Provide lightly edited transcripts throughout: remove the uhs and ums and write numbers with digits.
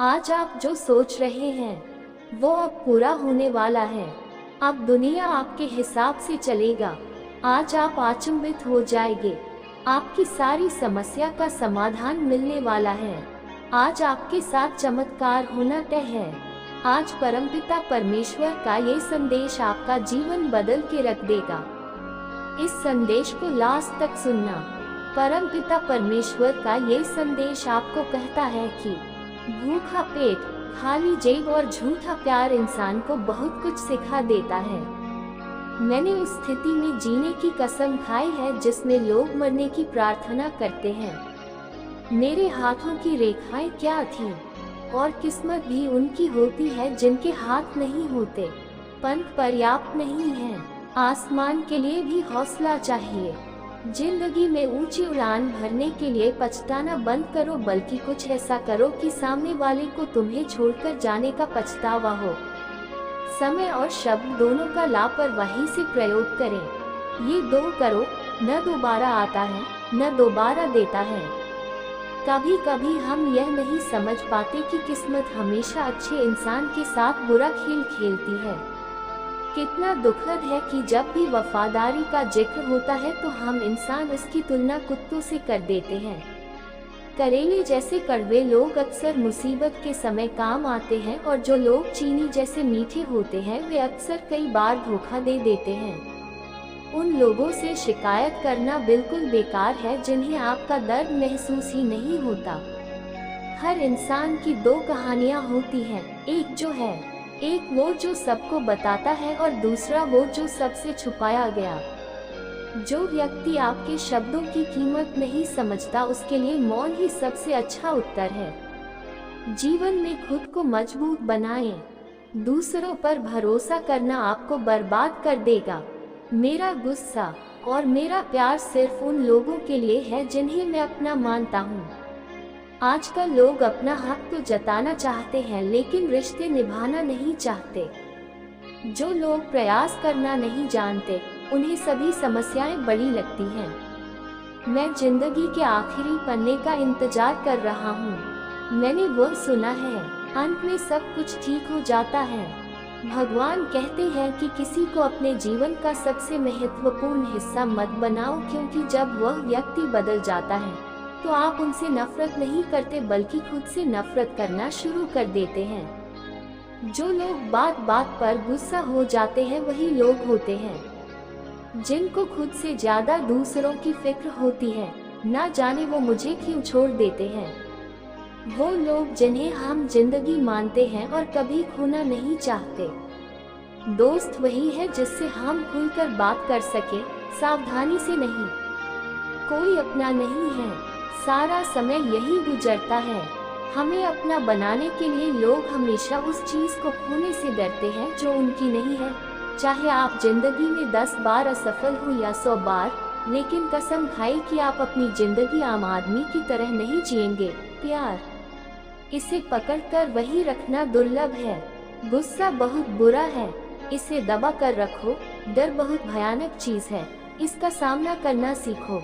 आज आप जो सोच रहे हैं वो अब पूरा होने वाला है। अब दुनिया आपके हिसाब से चलेगा। आज आप अचंभित हो जाएंगे। आपकी सारी समस्या का समाधान मिलने वाला है। आज आपके साथ चमत्कार होना तय है। आज परमपिता परमेश्वर का ये संदेश आपका जीवन बदल के रख देगा। इस संदेश को लास्ट तक सुनना। परमपिता परमेश्वर का ये संदेश आपको कहता है कि भूखा पेट, खाली जेब और झूठा प्यार इंसान को बहुत कुछ सिखा देता है। मैंने उस स्थिति में जीने की कसम खाई है जिसमें लोग मरने की प्रार्थना करते हैं। मेरे हाथों की रेखाएं क्या थीं, और किस्मत भी उनकी होती है जिनके हाथ नहीं होते। पंख पर्याप्त नहीं है, आसमान के लिए भी हौसला चाहिए। जिंदगी में ऊंची उड़ान भरने के लिए पछताना बंद करो, बल्कि कुछ ऐसा करो कि सामने वाले को तुम्हें छोड़कर जाने का पछतावा हो। समय और शब्द दोनों का लापरवाही से प्रयोग करें। ये दो करो, न दोबारा आता है न दोबारा देता है। कभी कभी हम यह नहीं समझ पाते कि किस्मत हमेशा अच्छे इंसान के साथ बुरा खेल खेलती है। कितना दुखद है कि जब भी वफादारी का जिक्र होता है तो हम इंसान उसकी तुलना कुत्तों से कर देते हैं। करेले जैसे कड़वे लोग अक्सर मुसीबत के समय काम आते हैं, और जो लोग चीनी जैसे मीठे होते हैं वे अक्सर कई बार धोखा दे देते हैं। उन लोगों से शिकायत करना बिल्कुल बेकार है जिन्हें आपका दर्द महसूस ही नहीं होता। हर इंसान की दो कहानियां होती हैं, एक वो जो सबको बताता है और दूसरा वो जो सबसे छुपाया गया। जो व्यक्ति आपके शब्दों की कीमत नहीं समझता उसके लिए मौन ही सबसे अच्छा उत्तर है। जीवन में खुद को मजबूत बनाएं। दूसरों पर भरोसा करना आपको बर्बाद कर देगा। मेरा गुस्सा और मेरा प्यार सिर्फ उन लोगों के लिए है जिन्हें मैं अपना मानता हूँ। आजकल लोग अपना हक तो जताना चाहते हैं लेकिन रिश्ते निभाना नहीं चाहते। जो लोग प्रयास करना नहीं जानते उन्हें सभी समस्याएं बड़ी लगती हैं। मैं जिंदगी के आखिरी पन्ने का इंतजार कर रहा हूँ। मैंने वो सुना है, अंत में सब कुछ ठीक हो जाता है। भगवान कहते हैं कि किसी को अपने जीवन का सबसे महत्वपूर्ण हिस्सा मत बनाओ, क्योंकि जब वह व्यक्ति बदल जाता है तो आप उनसे नफरत नहीं करते बल्कि खुद से नफरत करना शुरू कर देते हैं। जो लोग बात बात पर गुस्सा हो जाते हैं वही लोग होते हैं जिनको खुद से ज्यादा दूसरों की फिक्र होती है। ना जाने वो मुझे क्यों छोड़ देते हैं। वो लोग जिन्हें हम जिंदगी मानते हैं और कभी खोना नहीं चाहते। दोस्त वही है जिससे हम खुलकर बात कर सके, सावधानी से नहीं। कोई अपना नहीं है, सारा समय यही गुजरता है। हमें अपना बनाने के लिए लोग हमेशा उस चीज को खोने से डरते हैं जो उनकी नहीं है। चाहे आप जिंदगी में 10 बार असफल हो या 100 बार, लेकिन कसम खाई कि आप अपनी जिंदगी आम आदमी की तरह नहीं जिएंगे। प्यार, इसे पकड़कर वही रखना दुर्लभ है। गुस्सा बहुत बुरा है, इसे दबा कर रखो। डर बहुत भयानक चीज है, इसका सामना करना सीखो।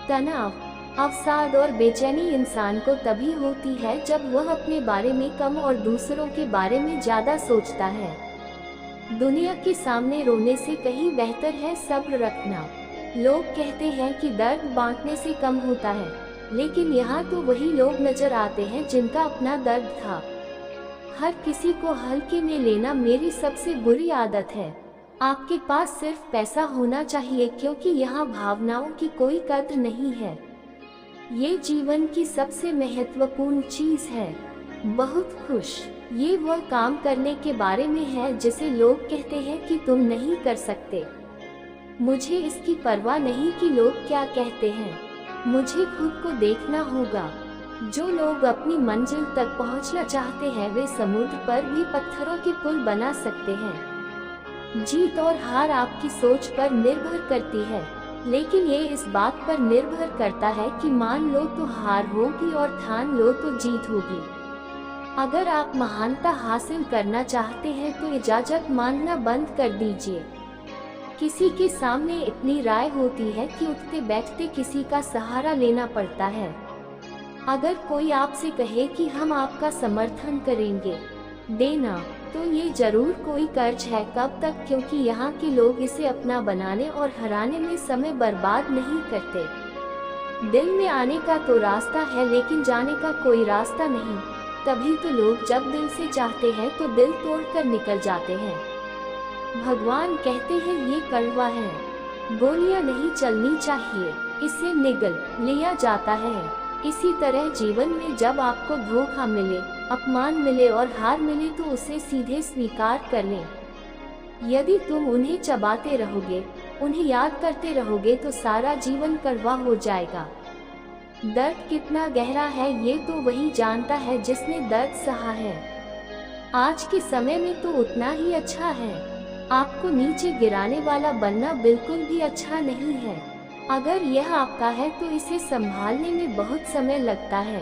तनाव, अवसाद और बेचैनी इंसान को तभी होती है जब वह अपने बारे में कम और दूसरों के बारे में ज्यादा सोचता है। दुनिया के सामने रोने से कहीं बेहतर है सब्र रखना। लोग कहते हैं कि दर्द बांटने से कम होता है, लेकिन यहाँ तो वही लोग नजर आते हैं जिनका अपना दर्द था। हर किसी को हल्के में लेना मेरी सबसे बुरी आदत है। आपके पास सिर्फ पैसा होना चाहिए, क्योंकि यहाँ भावनाओं की कोई कद्र नहीं है। ये जीवन की सबसे महत्वपूर्ण चीज है। बहुत खुश, ये वह काम करने के बारे में है जिसे लोग कहते हैं कि तुम नहीं कर सकते। मुझे इसकी परवाह नहीं कि लोग क्या कहते हैं। मुझे खुद को देखना होगा। जो लोग अपनी मंजिल तक पहुंचना चाहते हैं वे समुद्र पर भी पत्थरों के पुल बना सकते हैं। जीत और हार आपकी सोच पर निर्भर करती है, लेकिन ये इस बात पर निर्भर करता है कि मान लो तो हार होगी और ठान लो तो जीत होगी। अगर आप महानता हासिल करना चाहते हैं तो इजाजत मांगना बंद कर दीजिए। किसी के सामने इतनी राय होती है कि उठते बैठते किसी का सहारा लेना पड़ता है। अगर कोई आपसे कहे कि हम आपका समर्थन करेंगे, देना, तो ये जरूर कोई कर्ज है। कब तक? क्योंकि यहाँ के लोग इसे अपना बनाने और हराने में समय बर्बाद नहीं करते। दिल में आने का तो रास्ता है, लेकिन जाने का कोई रास्ता नहीं। तभी तो लोग जब दिल से चाहते हैं तो दिल तोड़कर निकल जाते हैं। भगवान कहते हैं ये कड़वा है, गोलियां नहीं चलनी चाहिए, इसे निगल लिया जाता है। इसी तरह जीवन में जब आपको धोखा मिले, अपमान मिले और हार मिले तो उसे सीधे स्वीकार कर लें। यदि तुम उन्हें चबाते रहोगे, उन्हें याद करते रहोगे तो सारा जीवन कड़वा हो जाएगा। दर्द कितना गहरा है ये तो वही जानता है जिसने दर्द सहा है। आज के समय में तो उतना ही अच्छा है। आपको नीचे गिराने वाला बनना बिल्कुल भी अच्छा नहीं है। अगर यह आपका है तो इसे संभालने में बहुत समय लगता है।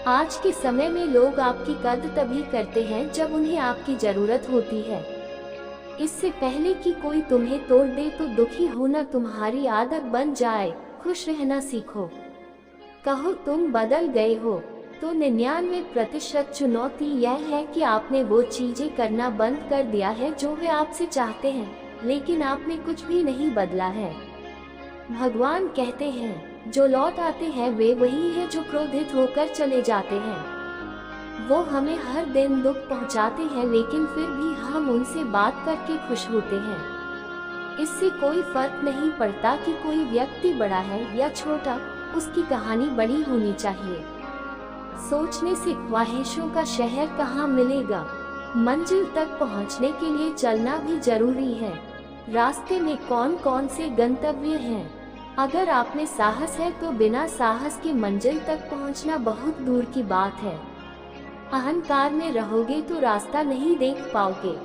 आज के समय में लोग आपकी कद्र तभी करते हैं जब उन्हें आपकी जरूरत होती है। इससे पहले कि कोई तुम्हें तोड़ दे तो दुखी होना तुम्हारी आदत बन जाए। खुश रहना सीखो। कहो तुम बदल गए हो तो 99% चुनौती यह है कि आपने वो चीजें करना बंद कर दिया है जो वे आपसे चाहते हैं, लेकिन आपने कुछ भी नहीं बदला है। भगवान कहते हैं जो लौट आते हैं वे वही है जो क्रोधित होकर चले जाते हैं। वो हमें हर दिन दुख पहुंचाते हैं, लेकिन फिर भी हम उनसे बात करके खुश होते हैं। इससे कोई फर्क नहीं पड़ता कि कोई व्यक्ति बड़ा है या छोटा, उसकी कहानी बड़ी होनी चाहिए। सोचने से ख्वाहिशों का शहर कहाँ मिलेगा। मंजिल तक पहुँचने के लिए चलना भी जरूरी है। रास्ते में कौन कौन से गंतव्य हैं? अगर आप में साहस है तो बिना साहस के मंजिल तक पहुँचना बहुत दूर की बात है। अहंकार में रहोगे तो रास्ता नहीं देख पाओगे।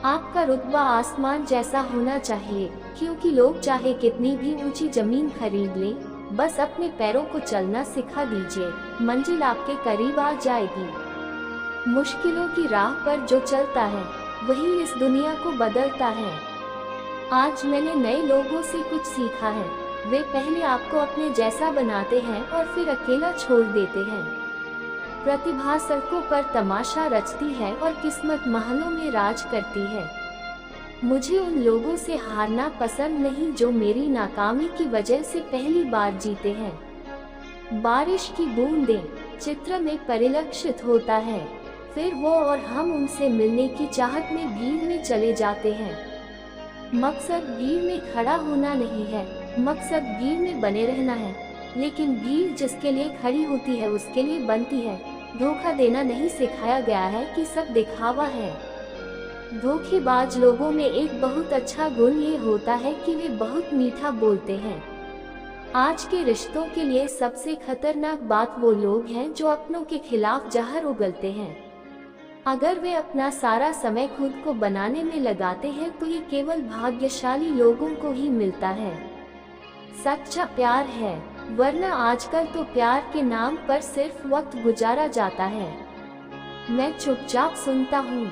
आपका रुतबा आसमान जैसा होना चाहिए, क्योंकि लोग चाहे कितनी भी ऊंची जमीन खरीद लें, बस अपने पैरों को चलना सिखा दीजिए, मंजिल आपके करीब आ जाएगी। मुश्किलों की राह पर जो चलता है वही इस दुनिया को बदलता है। आज मैंने नए लोगों से कुछ सीखा है। वे पहले आपको अपने जैसा बनाते हैं और फिर अकेला छोड़ देते हैं। प्रतिभा सड़कों पर तमाशा रचती है और किस्मत महलों में राज करती है। मुझे उन लोगों से हारना पसंद नहीं जो मेरी नाकामी की वजह से पहली बार जीते हैं। बारिश की बूंदें चित्र में परिलक्षित होता है, फिर वो और हम उनसे मिलने की चाहत में भीड़ में चले जाते हैं। मकसद भीड़ में खड़ा होना नहीं है, मकसद भीड़ में बने रहना है। लेकिन भीड़ जिसके लिए खड़ी होती है उसके लिए बनती है। धोखा देना नहीं सिखाया गया है कि सब दिखावा है। धोखेबाज लोगों में एक बहुत अच्छा गुण ये होता है कि वे बहुत मीठा बोलते हैं। आज के रिश्तों के लिए सबसे खतरनाक बात वो लोग हैं जो अपनों के खिलाफ जहर उगलते हैं। अगर वे अपना सारा समय खुद को बनाने में लगाते हैं तो ये केवल भाग्यशाली लोगों को ही मिलता है। सच्चा प्यार है, वरना आजकल तो प्यार के नाम पर सिर्फ वक्त गुजारा जाता है। मैं चुपचाप सुनता हूँ,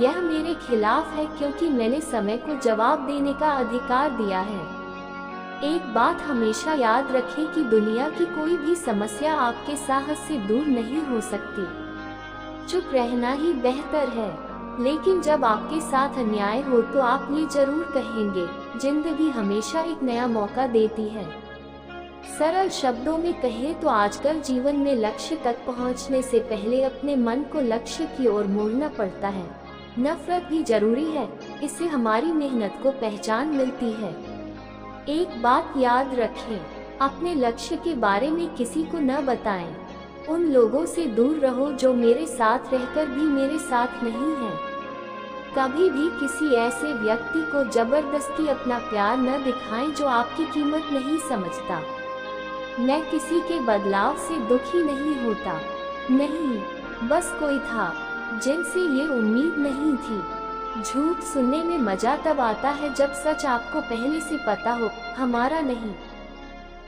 यह मेरे खिलाफ है क्योंकि मैंने समय को जवाब देने का अधिकार दिया है। एक बात हमेशा याद रखें कि दुनिया की कोई भी समस्या आपके साहस से दूर नहीं हो सकती। चुप रहना ही बेहतर है, लेकिन जब आपके साथ अन्याय हो तो आप ये जरूर कहेंगे, जिंदगी हमेशा एक नया मौका देती है। सरल शब्दों में कहें तो आजकल जीवन में लक्ष्य तक पहुंचने से पहले अपने मन को लक्ष्य की ओर मोड़ना पड़ता है। नफरत भी जरूरी है, इससे हमारी मेहनत को पहचान मिलती है। एक बात याद रखें, अपने लक्ष्य के बारे में किसी को न बताएं। उन लोगों से दूर रहो जो मेरे साथ रहकर भी मेरे साथ नहीं हैं। कभी भी किसी ऐसे व्यक्ति को जबरदस्ती अपना प्यार न दिखाएं जो आपकी कीमत नहीं समझता। मैं किसी के बदलाव से दुखी नहीं होता, नहीं, बस कोई था जिनसे ये उम्मीद नहीं थी। झूठ सुनने में मजा तब आता है जब सच आपको पहले से पता हो, हमारा नहीं।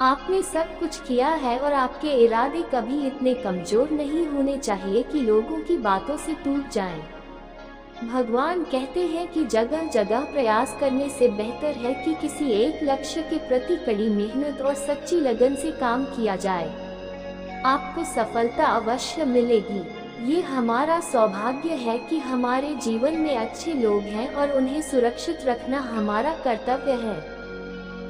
आपने सब कुछ किया है और आपके इरादे कभी इतने कमजोर नहीं होने चाहिए कि लोगों की बातों से टूट जाएं। भगवान कहते हैं कि जगह जगह प्रयास करने से बेहतर है कि किसी एक लक्ष्य के प्रति कड़ी मेहनत और सच्ची लगन से काम किया जाए। आपको सफलता अवश्य मिलेगी। ये हमारा सौभाग्य है कि हमारे जीवन में अच्छे लोग हैं और उन्हें सुरक्षित रखना हमारा कर्तव्य है।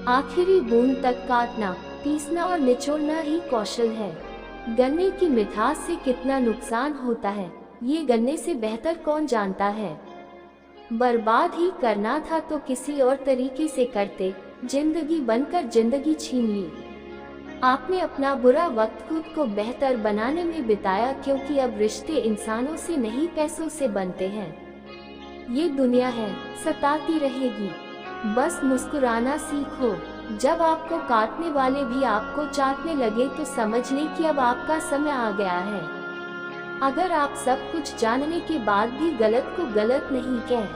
आखिरी बूंद तक काटना, पीसना और निचोड़ना ही कौशल है। गन्ने की मिठास से कितना नुकसान होता है, ये गन्ने से बेहतर कौन जानता है। बर्बाद ही करना था तो किसी और तरीके से करते, जिंदगी बनकर जिंदगी छीन ली। आपने अपना बुरा वक्त खुद को बेहतर बनाने में बिताया, क्योंकि अब रिश्ते इंसानों से नहीं पैसों से बनते हैं। ये दुनिया है, सताती रहेगी, बस मुस्कुराना सीखो। जब आपको काटने वाले भी आपको चाटने लगे तो समझ लें कि अब आपका समय आ गया है। अगर आप सब कुछ जानने के बाद भी गलत को गलत नहीं कह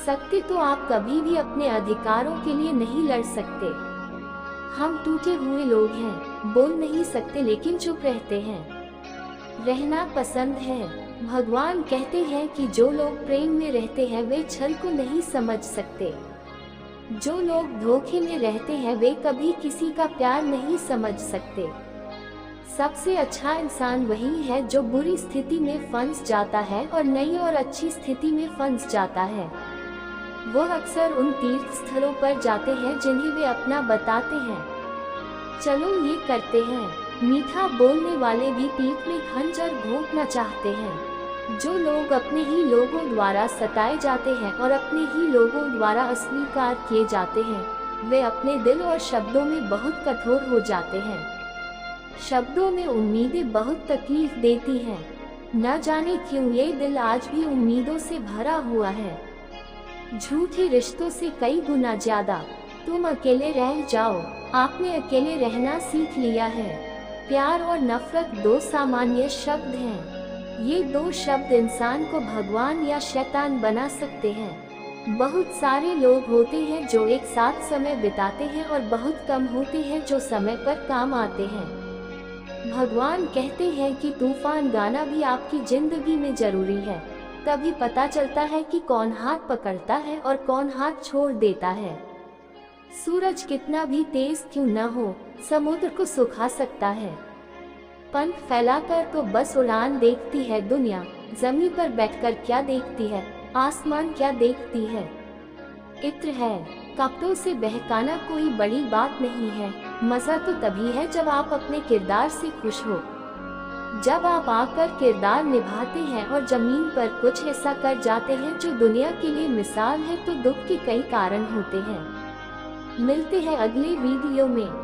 सकते तो आप कभी भी अपने अधिकारों के लिए नहीं लड़ सकते। हम टूटे हुए लोग हैं, बोल नहीं सकते लेकिन चुप रहते हैं। रहना पसंद है। भगवान कहते हैं कि जो लोग प्रेम में रहते हैं वे छल को नहीं समझ सकते। जो लोग धोखे में रहते हैं वे कभी किसी का प्यार नहीं समझ सकते। सबसे अच्छा इंसान वही है जो बुरी स्थिति में फंस जाता है और नई और अच्छी स्थिति में फंस जाता है। वो अक्सर उन तीर्थ स्थलों पर जाते हैं जिन्हें वे अपना बताते हैं। चलो ये करते हैं। मीठा बोलने वाले भी पीठ में खंजर घोंपना चाहते हैं। जो लोग अपने ही लोगों द्वारा सताए जाते हैं और अपने ही लोगों द्वारा अस्वीकार किए जाते हैं, वे अपने दिल और शब्दों में बहुत कठोर हो जाते हैं। शब्दों में उम्मीदें बहुत तकलीफ देती हैं। न जाने क्यों ये दिल आज भी उम्मीदों से भरा हुआ है। झूठे रिश्तों से कई गुना ज्यादा। तुम अकेले रह जाओ। आपने अकेले रहना सीख लिया है। प्यार और नफरत दो सामान्य शब्द हैं। ये दो शब्द इंसान को भगवान या शैतान बना सकते हैं। बहुत सारे लोग होते हैं जो एक साथ समय बिताते हैं और बहुत कम होते हैं जो समय पर काम आते हैं। भगवान कहते हैं कि तूफान गाना भी आपकी जिंदगी में जरूरी है। तभी पता चलता है कि कौन हाथ पकड़ता है और कौन हाथ छोड़ देता है। सूरज कितना भी तेज क्यों न हो, समुद्र को सुखा सकता है। पंख फैलाकर तो बस उड़ान देखती है दुनिया। जमीन पर बैठकर क्या देखती है, आसमान क्या देखती है। इत्र है, कपड़ों से बहकाना कोई बड़ी बात नहीं है। मजा तो तभी है जब आप अपने किरदार से खुश हो। जब आप आकर किरदार निभाते हैं और जमीन पर कुछ ऐसा कर जाते हैं जो दुनिया के लिए मिसाल है, तो दुख के कई कारण होते हैं। मिलते हैं अगले वीडियो में।